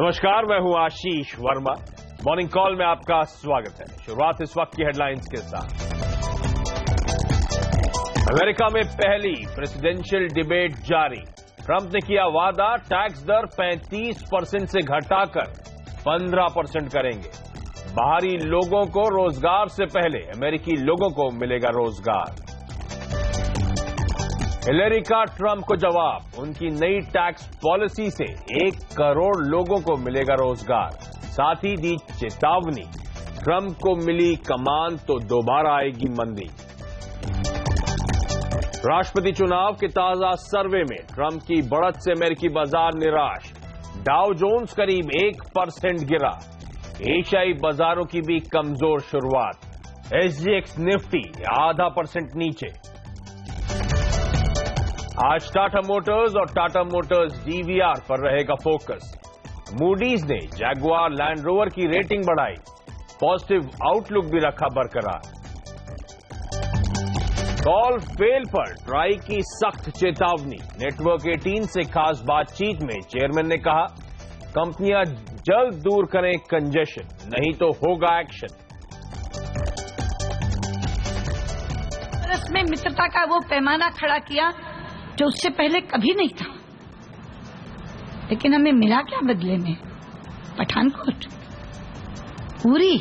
नमस्कार, मैं हूं आशीष वर्मा। मॉर्निंग कॉल में आपका स्वागत है। शुरुआत इस वक्त की हेडलाइंस के साथ। अमेरिका में पहली प्रेसिडेंशियल डिबेट जारी। ट्रंप ने किया वादा, टैक्स दर 35% से घटाकर 15% करेंगे। बाहरी लोगों को रोजगार से पहले अमेरिकी लोगों को मिलेगा रोजगार। हिलेरी का ट्रंप को जवाब, उनकी नई टैक्स पॉलिसी से 1 करोड़ लोगों को मिलेगा रोजगार। साथ ही दी चेतावनी, ट्रंप को मिली कमान तो दोबारा आएगी मंदी। राष्ट्रपति चुनाव के ताजा सर्वे में ट्रंप की बढ़त से अमेरिकी बाजार निराश। डाउ जोन्स करीब 1% गिरा। एशियाई बाजारों की भी कमजोर शुरुआत। एसजीएक्स निफ्टी 0.5% नीचे। आज टाटा मोटर्स और टाटा मोटर्स डीवीआर पर रहेगा फोकस। मूडीज ने जैगुआर लैंड रोवर की रेटिंग बढ़ाई। पॉजिटिव आउटलुक भी रखा बरकरार। कॉल फेल पर ट्राई की सख्त चेतावनी। नेटवर्क 18 से खास बातचीत में चेयरमैन ने कहा, कंपनियां जल्द दूर करें कंजेशन, नहीं तो होगा एक्शन। में मित्रता का वो पैमाना खड़ा किया जो उससे पहले कभी नहीं था। लेकिन हमें मिला क्या बदले में? पठानकोट पूरी।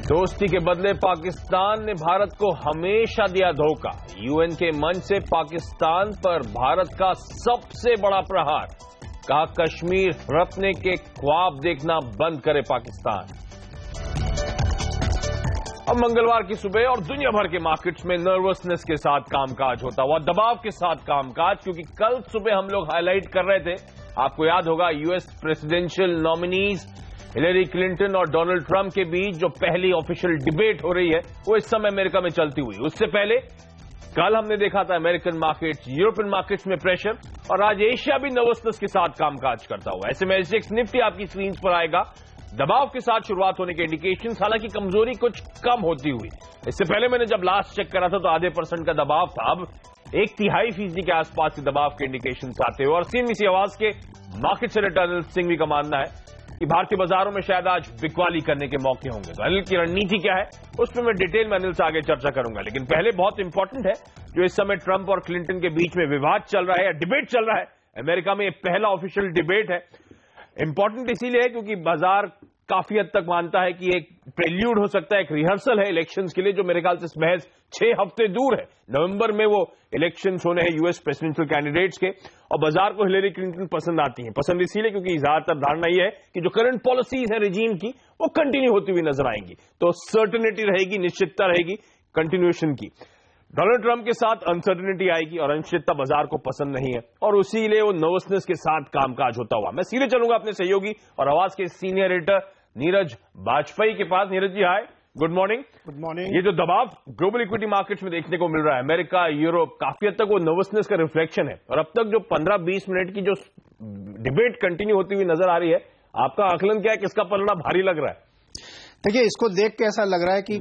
दोस्ती के बदले पाकिस्तान ने भारत को हमेशा दिया धोखा। यूएन के मंच से पाकिस्तान पर भारत का सबसे बड़ा प्रहार। कहा, कश्मीर हड़पने के ख्वाब देखना बंद करे पाकिस्तान। अब मंगलवार की सुबह और दुनिया भर के मार्केट्स में नर्वसनेस के साथ कामकाज होता हुआ, दबाव के साथ कामकाज, क्योंकि कल सुबह हम लोग हाईलाइट कर रहे थे, आपको याद होगा, US presidential nominees Hillary Clinton और डोनाल्ड ट्रंप के बीच जो पहली ऑफिशियल डिबेट हो रही है वो इस समय अमेरिका में चलती हुई। उससे पहले कल हमने देखा था अमेरिकन मार्केट्स, यूरोपियन मार्केट्स में प्रेशर, और आज एशिया भी नर्वसनेस के साथ कामकाज करता हुआ। ऐसे में एसजीएक्स निफ्टी आपकी स्क्रीन पर आएगा। दबाव के साथ शुरुआत होने के इंडिकेशंस, हालांकि कमजोरी कुछ कम होती हुई। इससे पहले मैंने जब लास्ट चेक करा था तो 0.5% का दबाव था। अब 1/3% के आसपास के दबाव के इंडिकेशंस आते हुए, और सीएनबीसी आवाज के मार्केट से अनिल सिंह भी का मानना है कि भारतीय बाजारों में शायद आज बिकवाली करने के मौके होंगे। तो अनिल की रणनीति क्या है उस पर मैं डिटेल में अनिल से आगे चर्चा करूंगा। लेकिन पहले बहुत इंपॉर्टेंट है, जो इस समय ट्रंप और क्लिंटन के बीच में विवाद चल रहा है या डिबेट चल रहा है अमेरिका में, ये पहला ऑफिशियल डिबेट है। इंपॉर्टेंट इसीलिए है क्योंकि बाजार काफी हद तक मानता है कि एक प्रेल्यूड हो सकता है, एक रिहर्सल है इलेक्शंस के लिए, जो मेरे ख्याल से महज 6 हफ्ते दूर है। नवंबर में वो इलेक्शंस होने हैं यूएस प्रेसिडेंशियल कैंडिडेट्स के, और बाजार को हिलेरी क्लिंटन पसंद आती हैं। पसंद इसीलिए क्योंकि ज्यादातर धारणा यह है कि जो करंट पॉलिसीज है रिजीम की, वो कंटिन्यू होती हुई नजर आएंगी, तो सर्टेनिटी रहेगी, निश्चितता रहेगी कंटिन्यूएशन की। डोनाल्ड ट्रंप के साथ अनसर्टेनिटी आएगी और अनिश्चितता बाजार को पसंद नहीं है, और उसीलिए वो नर्वसनेस के साथ कामकाज होता हुआ। मैं सीधे चलूंगा अपने सहयोगी और आवाज के सीनियर एडिटर नीरज बाजपेयी के पास। नीरज जी, हाय, गुड मॉर्निंग। Good morning. ये जो दबाव ग्लोबल इक्विटी मार्केट्स में देखने को मिल रहा है, अमेरिका, यूरोप, काफी हद तक वो नर्वसनेस का रिफ्लेक्शन है। और अब तक जो 15-20 मिनट की जो डिबेट कंटिन्यू होती हुई नजर आ रही है, आपका आकलन क्या है, किसका पलड़ा भारी लग रहा है? देखिए, इसको देख के ऐसा लग रहा है कि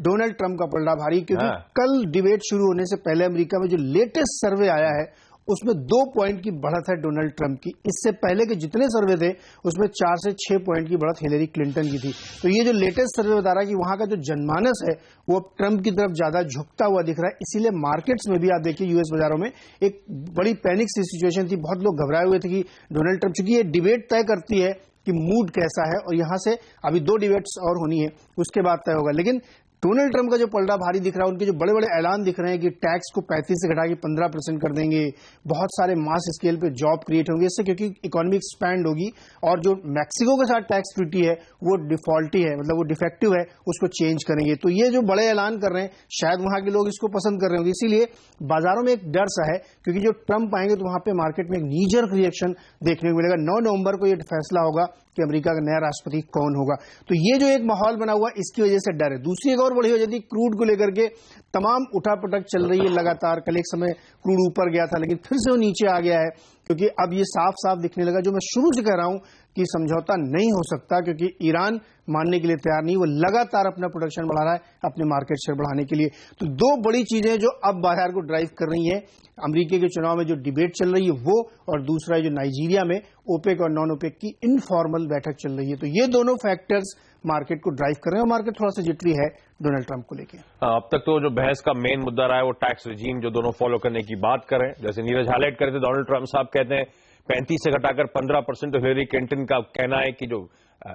डोनाल्ड ट्रंप का पलड़ा भारी, क्योंकि कल डिबेट शुरू होने से पहले अमेरिका में जो लेटेस्ट सर्वे आया है उसमें 2 पॉइंट की बढ़त है डोनाल्ड ट्रंप की। इससे पहले के जितने सर्वे थे उसमें 4 से 6 पॉइंट की बढ़त हिलेरी क्लिंटन की थी। तो ये जो लेटेस्ट सर्वे बता रहा है कि वहां का जो जनमानस है वो ट्रंप की तरफ ज्यादा झुकता हुआ दिख रहा है। इसीलिए मार्केट्स में भी आप देखिए, यूएस बाजारों में एक बड़ी पैनिक सी सिचुएशन थी। बहुत लोग घबराए हुए थे कि डोनाल्ड ट्रंप, चूंकि ये डिबेट तय करती है कि मूड कैसा है, और यहां से अभी 2 डिबेट्स और होनी है, उसके बाद तय होगा। लेकिन डोनाल्ड ट्रंप का जो पलड़ा भारी दिख रहा है, उनके जो बड़े बड़े ऐलान दिख रहे हैं कि टैक्स को 35 से घटा के 15% कर देंगे, बहुत सारे मास स्केल पे जॉब क्रिएट होंगे इससे, क्योंकि इकोनॉमी एक्सपैंड होगी, और जो मैक्सिको के साथ टैक्स ट्रीटी है वो डिफॉल्टी है, मतलब वो डिफेक्टिव है, उसको चेंज करेंगे। तो ये जो बड़े ऐलान कर रहे हैं, शायद वहां के लोग इसको पसंद कर रहे होंगे। इसीलिए बाजारों में एक डर सा है, क्योंकि जो ट्रंप आएंगे तो वहां पे मार्केट में एक नीजर रिएक्शन देखने को मिलेगा। 9 नवंबर को यह फैसला होगा कि अमेरिका का नया राष्ट्रपति कौन होगा। तो ये जो एक माहौल बना हुआ, इसकी वजह से डर है। दूसरी एक और बड़ी वजह थी, क्रूड को लेकर के तमाम उठापटक चल रही है लगातार। कल एक समय क्रूड ऊपर गया था, लेकिन फिर से वो नीचे आ गया है, क्योंकि अब ये साफ साफ दिखने लगा, जो मैं शुरू से कह रहा हूं कि समझौता नहीं हो सकता, क्योंकि ईरान मानने के लिए तैयार नहीं, वो लगातार अपना प्रोडक्शन बढ़ा रहा है अपने मार्केट शेयर बढ़ाने के लिए। तो दो बड़ी चीजें जो अब बाजार को ड्राइव कर रही हैं, अमेरिका के चुनाव में जो डिबेट चल रही है वो, और दूसरा जो नाइजीरिया में ओपेक और नॉन ओपेक की इनफॉर्मल बैठक चल रही है। तो ये दोनों फैक्टर्स मार्केट को ड्राइव कर रहे हैं और मार्केट थोड़ा सा जिटरी है डोनाल्ड ट्रंप को लेकर। अब तक तो जो बहस का मेन मुद्दा रहा है वो टैक्स रिजीम जो दोनों फॉलो करने की बात कर रहे हैं। जैसे नीरज हाईलाइट करे थे, डोनाल्ड ट्रंप साहब कहते हैं 35 से घटाकर 15%, तो हिलरी क्लिंटन का कहना है कि जो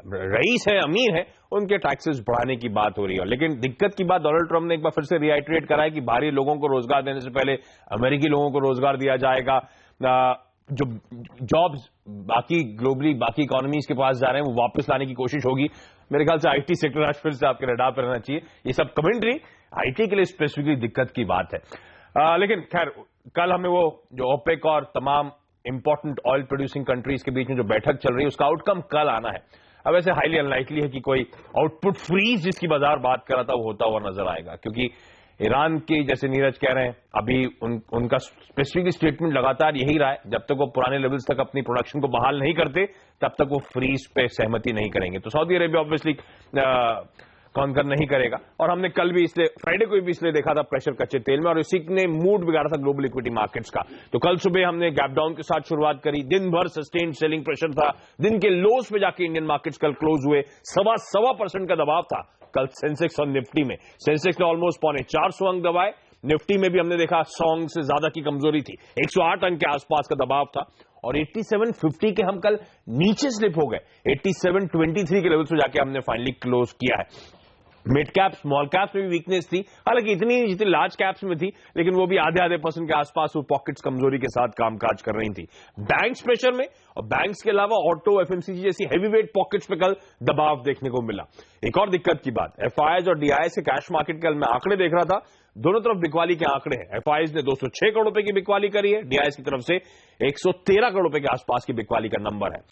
रईस है, अमीर है, उनके टैक्सेस बढ़ाने की बात हो रही है। लेकिन दिक्कत की बात डोनाल्ड ट्रंप ने एक बार फिर से रिआइटरेट करा है कि बाहरी लोगों को रोजगार देने से पहले अमेरिकी लोगों को रोजगार दिया जाएगा। जो जॉब्स बाकी ग्लोबली बाकी इकोनॉमीज के पास जा रहे हैं वो वापस लाने की कोशिश होगी। मेरे ख्याल से आईटी सेक्टर आज फिर से आपके रडार पर रहना चाहिए। ये सब कमेंट्री आईटी के लिए स्पेसिफिकली दिक्कत की बात है। लेकिन खैर, कल हमें वो जो ओपेक और तमाम इंपॉर्टेंट ऑयल प्रोड्यूसिंग कंट्रीज के बीच में जो बैठक चल रही है उसका आउटकम कल आना है। अब ऐसे हाईली अनलाइकली है कि कोई आउटपुट फ्रीज जिसकी बाजार बात कर रहा था वो होता हुआ नजर आएगा, क्योंकि ईरान की, जैसे नीरज कह रहे हैं, अभी उनका स्पेसिफिक स्टेटमेंट लगातार यही रहा है, जब तक वो पुराने लेवल्स तक अपनी प्रोडक्शन को बहाल नहीं करते तब तक वो फ्रीज पे सहमति नहीं करेंगे। तो सऊदी अरेबिया ऑब्वियसली कॉन्कर नहीं करेगा। और हमने कल भी इसलिए, फ्राइडे को भी इसलिए देखा था प्रेशर कच्चे तेल में, और इसी ने मूड बिगाड़ा था ग्लोबल इक्विटी मार्केट्स का। तो कल सुबह हमने गैप डाउन के साथ शुरुआत करी, दिन भर सस्टेन्ड सेलिंग प्रेशर था, दिन के लोज पे जाके इंडियन मार्केट्स कल क्लोज हुए, 1.25% का दबाव था कल सेंसेक्स और निफ्टी में। सेंसेक्स ने ऑलमोस्ट 450 अंक दबाए, निफ्टी में भी हमने देखा 100 अंक से ज्यादा की कमजोरी थी, 108 अंक के आसपास का दबाव था, और 8750 के हम कल नीचे स्लिप हो गए, 8723 के लेवल से जाके हमने फाइनली क्लोज किया है। मिड कैप स्मॉल कैप्स में भी वीकनेस थी, हालांकि इतनी जितनी लार्ज कैप्स में थी, लेकिन वो भी आधे % के आसपास वो पॉकेट्स कमजोरी के साथ कामकाज कर रही थी। बैंक्स प्रेशर में, और बैंक्स के अलावा ऑटो, एफएमसीजी जैसी हैवीवेट पॉकेट्स पे कल दबाव देखने को मिला। एक और दिक्कत की बात, एफआईआईज और डीआईआईएस के कैश मार्केट कल मैं आंकड़े देख रहा था, दोनों तरफ बिकवाली के आंकड़े हैं। एफआईआईज ने 206 करोड़ रुपए की बिकवाली करी है, डीआईआईएस की तरफ से 113 करोड़ रुपए के आसपास की बिकवाली का नंबर है।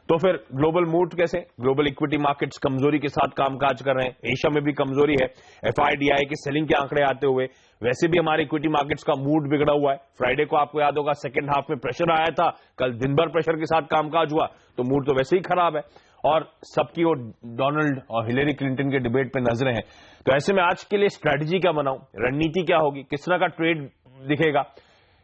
तो फिर ग्लोबल मूड कैसे, ग्लोबल इक्विटी मार्केट्स कमजोरी के साथ कामकाज कर रहे हैं, एशिया में भी कमजोरी है, एफआईडीआई के सेलिंग के आंकड़े आते हुए, वैसे भी हमारे इक्विटी मार्केट्स का मूड बिगड़ा हुआ है। फ्राइडे को आपको याद होगा सेकंड हाफ में प्रेशर आया था, कल दिन भर प्रेशर के साथ कामकाज हुआ, तो मूड तो वैसे ही खराब है, और सबकी वो डोनाल्ड और हिलरी क्लिंटन के डिबेट पे नजरें हैं। तो ऐसे में आज के लिए स्ट्रैटेजी क्या बनाऊं, रणनीति क्या होगी, किस तरह का ट्रेड दिखेगा,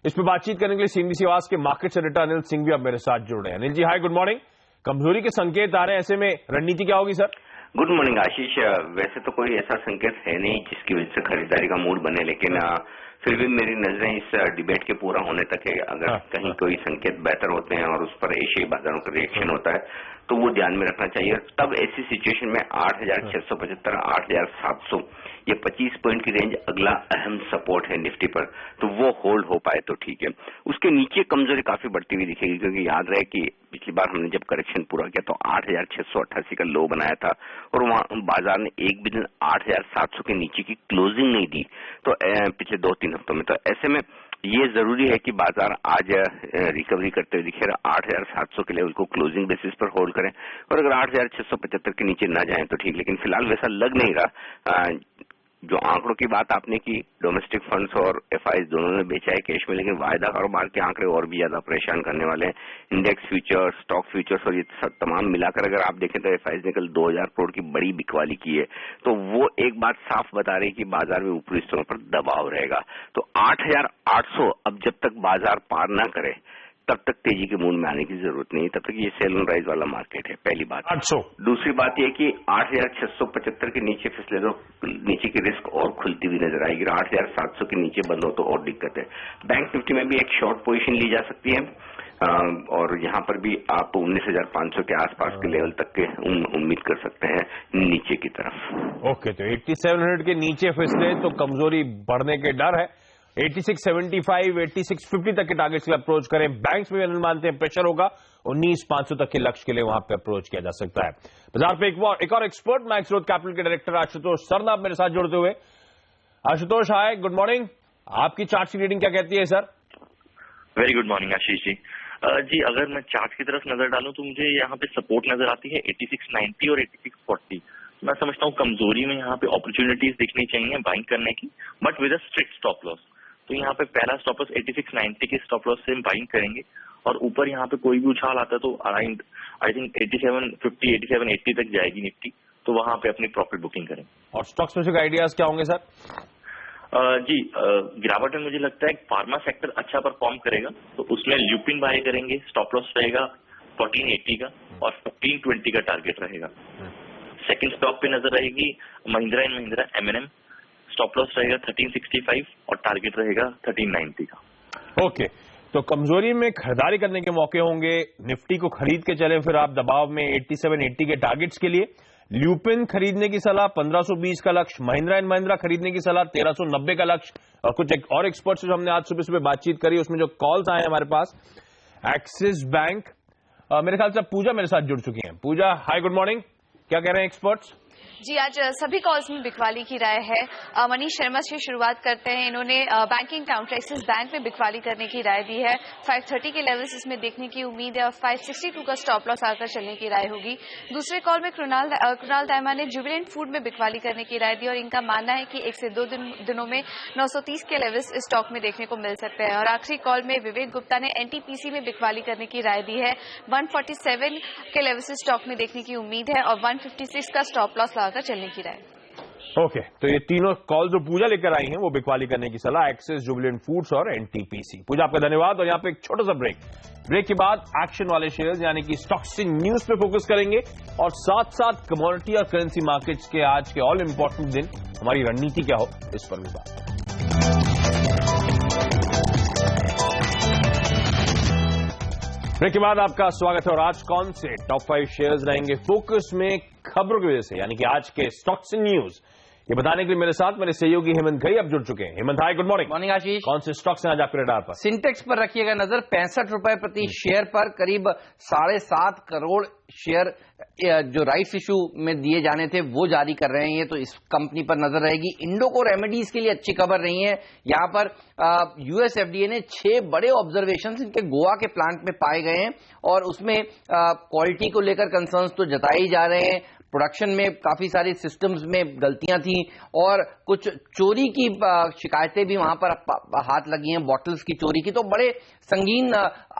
इस पर बातचीत करने के लिए सीएनबीसी आवाज के मार्केट एडिटर अनिल सिंह भी अब मेरे साथ जुड़ रहे हैं। अनिल जी, हाय, गुड मॉर्निंग। कमजोरी के संकेत आ रहे हैं, ऐसे में रणनीति क्या होगी सर? गुड मॉर्निंग आशीष। वैसे तो कोई ऐसा संकेत है नहीं जिसकी वजह से खरीदारी का मूड बने, लेकिन फिर भी मेरी नजरें इस डिबेट के पूरा होने तक है। अगर कहीं कोई संकेत बेहतर होते हैं और उस पर एशियाई बाजारों का रिएक्शन होता है तो वो ध्यान में रखना चाहिए। तब ऐसी सिचुएशन में 8675, 8700 ये 25 पॉइंट की रेंज अगला अहम सपोर्ट है निफ्टी पर, तो वो होल्ड हो पाए तो ठीक है। उसके नीचे कमजोरी काफी बढ़ती हुई दिखेगी, क्योंकि याद रहे कि पिछली बार हमने जब करेक्शन पूरा किया तो 8688 का लो बनाया था और वहां बाजार ने एक भी दिन 8700 के नीचे की क्लोजिंग नहीं दी, तो पिछले 2-3 हफ्तों में। तो ऐसे में ये जरूरी है कि बाजार आज रिकवरी करते हुए दिखे, 8700 के लेवल को क्लोजिंग बेसिस पर होल्ड करें, और अगर 8675 के नीचे न जाएं तो ठीक, लेकिन फिलहाल वैसा लग नहीं रहा। जो आंकड़ों की बात आपने की, डोमेस्टिक फंड्स और एफआईआईज दोनों ने बेचा है कैश में, लेकिन वायदा कारोबार के आंकड़े और भी ज्यादा परेशान करने वाले हैं। इंडेक्स फ्यूचर्स, स्टॉक फ्यूचर्स और ये सब तमाम मिलाकर अगर आप देखें तो एफआईआईज ने कल 2000 करोड़ की बड़ी बिकवाली की है, तो वो एक बात साफ बता रही है कि बाजार में ऊपरी स्तरों पर दबाव रहेगा। तो 8800 अब जब तक बाजार पार न करे तब तक तेजी के मूड में आने की जरूरत नहीं, तब तक ये सेल एंड राइज वाला मार्केट है, पहली बात। 800। दूसरी बात यह कि 8675 के नीचे फिसले तो नीचे की रिस्क और खुलती हुई नजर आएगी, 8700 के नीचे बंद हो तो और दिक्कत है। बैंक निफ्टी में भी एक शॉर्ट पोजीशन ली जा सकती है, और यहाँ पर भी आप 19,500 के आसपास के लेवल तक के उम्मीद कर सकते हैं नीचे की तरफ। ओके, तो 8700 के नीचे फिसले तो कमजोरी बढ़ने के डर है। 8675, 8650 तक के टारगेट्स के लिए अप्रोच करें। बैंक्स में भी मानते हैं प्रेशर होगा, 19,500 तक के लक्ष्य के लिए वहां पे अप्रोच किया जा सकता है। बाजार पे एक और एक्सपर्ट मैक्स ग्रोथ कैपिटल के डायरेक्टर आशुतोष सरनाब मेरे साथ जुड़ते हुए। आशुतोष, हाय, गुड मॉर्निंग। आपकी चार्ट की रीडिंग क्या कहती है sir? Very good morning Ashish ji. जी, अगर मैं चार्ट की तरफ नजर डालूं तो मुझे यहाँ पे सपोर्ट नजर आती है 8690 और 8640। मैं समझता हूँ कमजोरी में यहाँ पे अपॉर्चुनिटीज दिखनी चाहिए बाइंग करने की, but with a strict stop loss. तो यहाँ पे पहला स्टॉप लॉस 8690 के स्टॉप लॉस से हम बाइंग करेंगे और ऊपर यहाँ पे कोई भी उछाल आता है तो अराउंड आई थिंक 8750 8780 तक जाएगी निफ्टी, तो वहां पे अपनी प्रॉफिट बुकिंग करें। और स्टॉक स्पेसिफिक आइडियाज क्या होंगे सर? जी गिरावट में मुझे लगता है फार्मा सेक्टर अच्छा परफॉर्म करेगा, तो उसमें ल्यूपिन बाय करेंगे। स्टॉप लॉस रहेगा 1480 का और 1520 का टारगेट रहेगा। सेकंड स्टॉक पे नजर रहेगी Mahindra and Mahindra M&M, stop loss रहेगा 1365 और टारगेट रहेगा 1390 का। ओके, तो कमजोरी में खरीदारी करने के मौके होंगे। निफ्टी को खरीद के चले फिर आप दबाव में 8780 के टारगेट्स के लिए। ल्यूपिन खरीदने की सलाह 1520 का लक्ष्य, महिंद्रा एंड महिंद्रा खरीदने की सलाह 1390 का लक्ष्य। और कुछ और एक्सपर्ट्स से जो हमने आज सुबह सुबह बातचीत करी उसमें जो कॉल्स आए हमारे पास, एक्सिस बैंक, मेरे ख्याल से पूजा मेरे साथ जुड़ चुकी हैं। पूजा हाय, गुड मॉर्निंग, क्या कह रहे हैं एक्सपर्ट्स? जी, आज सभी कॉल्स में बिकवाली की राय है। मनीष शर्मा से शुरुआत करते हैं। इन्होंने बैंकिंग काउंटर एक्सिस बैंक में बिकवाली करने की राय दी है। 530 के लेवल्स इसमें देखने की उम्मीद है और 562 का स्टॉप लॉस आकर चलने की राय होगी। दूसरे कॉल में कृणाल दायमा ने जुबिलेंट फूड में बिकवाली करने की राय दी और इनका मानना है कि 1 से 2 दिनों में 930 के लेवल्स इस स्टॉक में देखने को मिल सकते हैं। और आखिरी कॉल में विवेक गुप्ता ने NTPC में बिकवाली करने की राय दी है। 147 के लेवल्स इस स्टॉक में देखने की उम्मीद है और 156 का स्टॉप लॉस लगाकर चलने की राय। ओके, तो ये तीनों कॉल जो पूजा लेकर आई हैं वो बिकवाली करने की सलाह, एक्सिस, जुबिलेंट फूड्स और NTPC। पूजा आपका धन्यवाद। और यहाँ पे एक छोटा सा ब्रेक के बाद एक्शन वाले शेयर्स यानी कि स्टॉक्स इन न्यूज पे फोकस करेंगे और साथ साथ कमोडिटी और करेंसी मार्केट्स के आज के ऑल इंपॉर्टेंट दिन हमारी रणनीति क्या हो इस पर भी बात। ब्रेक के बाद आपका स्वागत है। और आज कौन से टॉप 5 शेयर्स रहेंगे फोकस में खबरों की वजह से, यानी कि आज के स्टॉक्स इन न्यूज, ये बताने के लिए मेरे साथ मेरे सहयोगी हेमंत घई अब जुड़ चुके हैं। हेमंत हाय, गुड मॉर्निंग। मॉर्निंग आशीष। कौन से स्टॉक्स हैं आज आपके रडार पर? सिंटेक्स पर रखिएगा नजर, 65 रुपए प्रति शेयर पर करीब 7.5 करोड़ शेयर जो राइट्स इशू में दिए जाने थे वो जारी कर रहे हैं ये, तो इस कंपनी पर नजर रहेगी। इंडोको रेमेडीज के लिए अच्छी खबर रही है। यहाँ पर US FDA ने 6 बड़े ऑब्जर्वेशंस इनके गोवा के प्लांट में पाए गए हैं और उसमें क्वालिटी को लेकर कंसर्न्स तो जताए ही जा रहे हैं। प्रोडक्शन में काफी सारी सिस्टम्स में गलतियां थी और कुछ चोरी की शिकायतें भी वहां पर हाथ लगी हैं, बॉटल्स की चोरी की, तो बड़े संगीन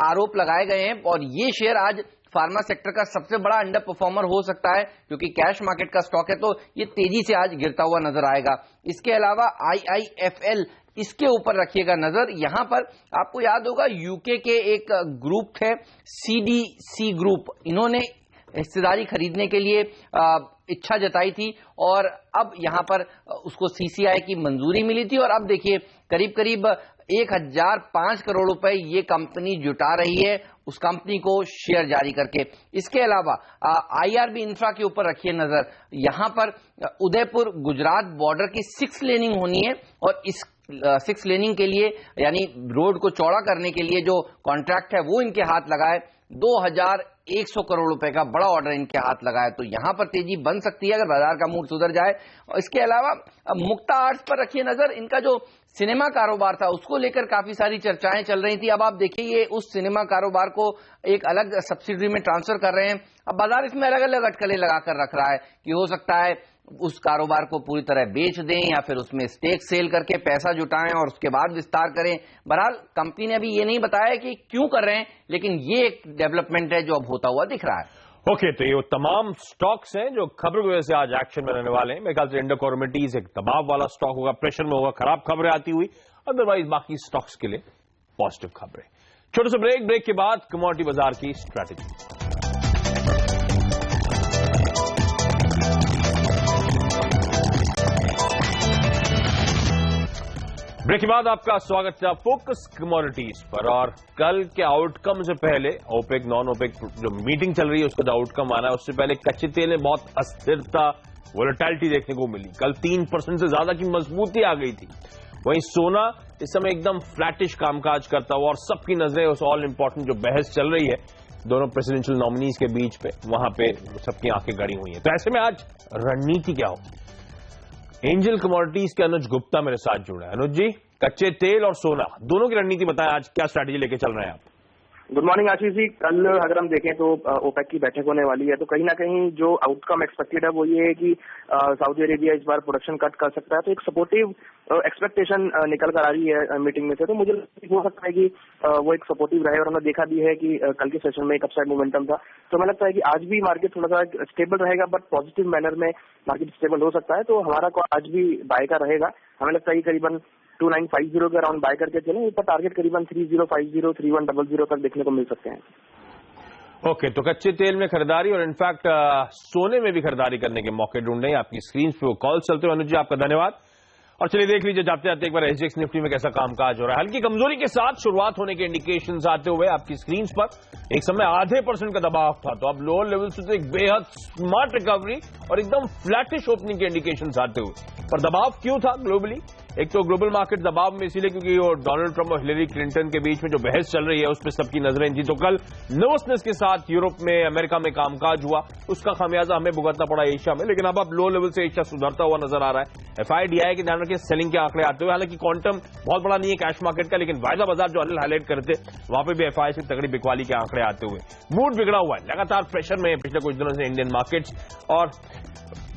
आरोप लगाए गए हैं। और ये शेयर आज फार्मा सेक्टर का सबसे बड़ा अंडर परफॉर्मर हो सकता है क्योंकि कैश मार्केट का स्टॉक है, तो ये तेजी से आज गिरता हुआ नजर आएगा। इसके अलावा IIFL, इसके ऊपर रखिएगा नजर। यहां पर आपको याद होगा यूके के एक ग्रुप थे CDC ग्रुप, इन्होंने हिस्सेदारी खरीदने के लिए इच्छा जताई थी और अब यहां पर उसको CCI की मंजूरी मिली थी और अब देखिए करीब करीब 1005 करोड़ रुपए ये कंपनी जुटा रही है उस कंपनी को शेयर जारी करके। इसके अलावा IRB इंफ्रा के ऊपर रखिए नजर। यहां पर उदयपुर गुजरात बॉर्डर की 6 लेनिंग होनी है और इस 6 लेनिंग के लिए यानी रोड को चौड़ा करने के लिए जो कॉन्ट्रैक्ट है वो इनके हाथ लगा है। 2100 करोड़ रुपए का बड़ा ऑर्डर इनके हाथ लगा है, तो यहां पर तेजी बन सकती है अगर बाजार का मूड सुधर जाए। और इसके अलावा मुक्ता आर्ट्स पर रखिए नजर। इनका जो सिनेमा कारोबार था उसको लेकर काफी सारी चर्चाएं चल रही थी। अब आप देखिए ये उस सिनेमा कारोबार को एक अलग सब्सिडरी में ट्रांसफर कर रहे हैं। अब बाजार इसमें अलग अलग अटकलें लगाकर रख रहा है कि हो सकता है उस कारोबार को पूरी तरह बेच दें या फिर उसमें स्टेक सेल करके पैसा जुटाएं और उसके बाद विस्तार करें। बहरहाल कंपनी ने अभी ये नहीं बताया कि क्यों कर रहे हैं, लेकिन ये एक डेवलपमेंट है जो अब होता हुआ दिख रहा है। ओके, तो ये तमाम स्टॉक्स हैं जो खबरों की वजह से आज एक्शन में रहने वाले हैं। मेरे ख्याल से इंडोको रेमेडीज एक दबाव वाला स्टॉक होगा, प्रेशर में होगा, खराब खबरें आती हुई। अदरवाइज बाकी स्टॉक्स के लिए पॉजिटिव खबरें। छोटे से ब्रेक के बाद कमोडिटी बाजार की स्ट्रैटेजी। ब्रेक के बाद आपका स्वागत है फोकस कमोडिटीज पर। और कल के आउटकम से पहले ओपेक नॉन ओपेक जो मीटिंग चल रही है उसका जो आउटकम आना है उससे पहले कच्चे तेल में बहुत अस्थिरता, वोलेटिलिटी देखने को मिली। कल 3% से ज्यादा की मजबूती आ गई थी। वहीं सोना इस समय एकदम फ्लैटिश कामकाज करता हुआ और सबकी नजरें उस ऑल इंपॉर्टेंट जो बहस चल रही है दोनों प्रेसिडेंशियल नॉमिनीज के बीच पे, वहां पे सबकी आंखें गड़ी हुई हैं। तो ऐसे में आज रणनीति क्या हो? एंजल कमोडिटीज के अनुज गुप्ता मेरे साथ जुड़े हैं। अनुज जी, कच्चे तेल और सोना दोनों की रणनीति बताएं, आज क्या स्ट्रैटेजी लेके चल रहे हैं आप? Good morning Ashish ji. कल अगर हम देखें तो ओपेक की बैठक होने वाली है, तो कहीं ना कहीं जो आउटकम एक्सपेक्टेड है वो ये है कि सऊदी अरेबिया इस बार प्रोडक्शन कट कर सकता है, तो एक सपोर्टिव एक्सपेक्टेशन निकल कर आ रही है मीटिंग में से। तो मुझे हो सकता है कि वो एक सपोर्टिव रहे, और हमने देखा भी है कि कल के सेशन में एक अपसाइड मोमेंटम था। तो हमें लगता है कि आज भी मार्केट थोड़ा सा स्टेबल रहेगा, बट पॉजिटिव मैनर में मार्केट स्टेबल हो सकता है। तो हमारा कॉल आज भी बाय का रहेगा। हमें लगता है कि करीबन 2950 के अराउंड बाय करके चलें, ऊपर टारगेट करीबन 3050 3100 तक देखने को मिल सकते हैं। ओके, तो कच्चे तेल में खरीदारी और इनफैक्ट सोने में भी खरीदारी करने के मौके ढूंढ रहे हैं। आपकी स्क्रीन पे वो कॉल चलते हुए अनुज जी, आपका धन्यवाद। और चलिए देख लीजिए जाते जाते एक बार एसजीएक्स निफ्टी में कैसा कामकाज हो रहा है। हल्की कमजोरी के साथ शुरुआत होने के इंडिकेशंस आते हुए आपकी स्क्रीन पर एक समय आधे % का दबाव था, तो अब लोअर लेवल से तो एक बेहद स्मार्ट रिकवरी और एकदम फ्लैटिश ओपनिंग के इंडिकेशंस आते हुए। पर दबाव क्यों था ग्लोबली? एक तो ग्लोबल मार्केट दबाव में इसीलिए क्योंकि वो डोनाल्ड ट्रंप और हिलेरी क्लिंटन के बीच में जो बहस चल रही है उस पर सबकी नजरें थी। तो कल नर्वसनेस के साथ यूरोप में, अमेरिका में कामकाज हुआ, उसका खामियाजा हमें भुगतना पड़ा एशिया में। लेकिन अब लो लेवल से एशिया सुधरता हुआ नजर आ रहा है। एफआईडीआई के ध्यान रखिए सेलिंग के आंकड़े आते हुए, हालांकि क्वांटम बहुत बड़ा नहीं है कैश मार्केट का, लेकिन वायदा बाजार जो अनिल हाईलाइट करते वहां पे भी एफआई से तगड़ी बिकवाली के आंकड़े आते हुए मूड बिगड़ा हुआ है। लगातार प्रेशर में पिछले कुछ दिनों से इंडियन मार्केट्स, और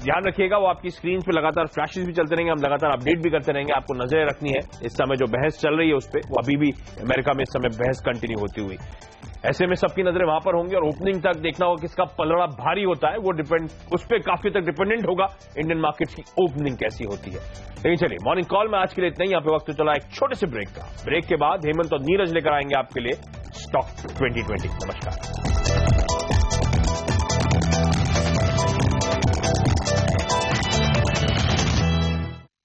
ध्यान रखिएगा वो आपकी स्क्रीन पे लगातार फ्लैशेस भी चलते रहेंगे, हम लगातार अपडेट भी करते रहेंगे। आपको नजरें रखनी है इस समय जो बहस चल रही है उस पर, वो अभी भी अमेरिका में इस समय बहस कंटिन्यू होती हुई। ऐसे में सबकी नजरें वहां पर होंगी और ओपनिंग तक देखना होगा किसका पलड़ा भारी होता है, वो डिपेंड उस पर काफी तक डिपेंडेंट होगा इंडियन मार्केट की ओपनिंग कैसी होती है। लेकिन चलिए मॉर्निंग कॉल में आज के लिए इतना ही। यहाँ पे वक्त चला एक छोटे से ब्रेक का। ब्रेक के बाद हेमंत और नीरज लेकर आएंगे आपके लिए स्टॉक 2020। नमस्कार।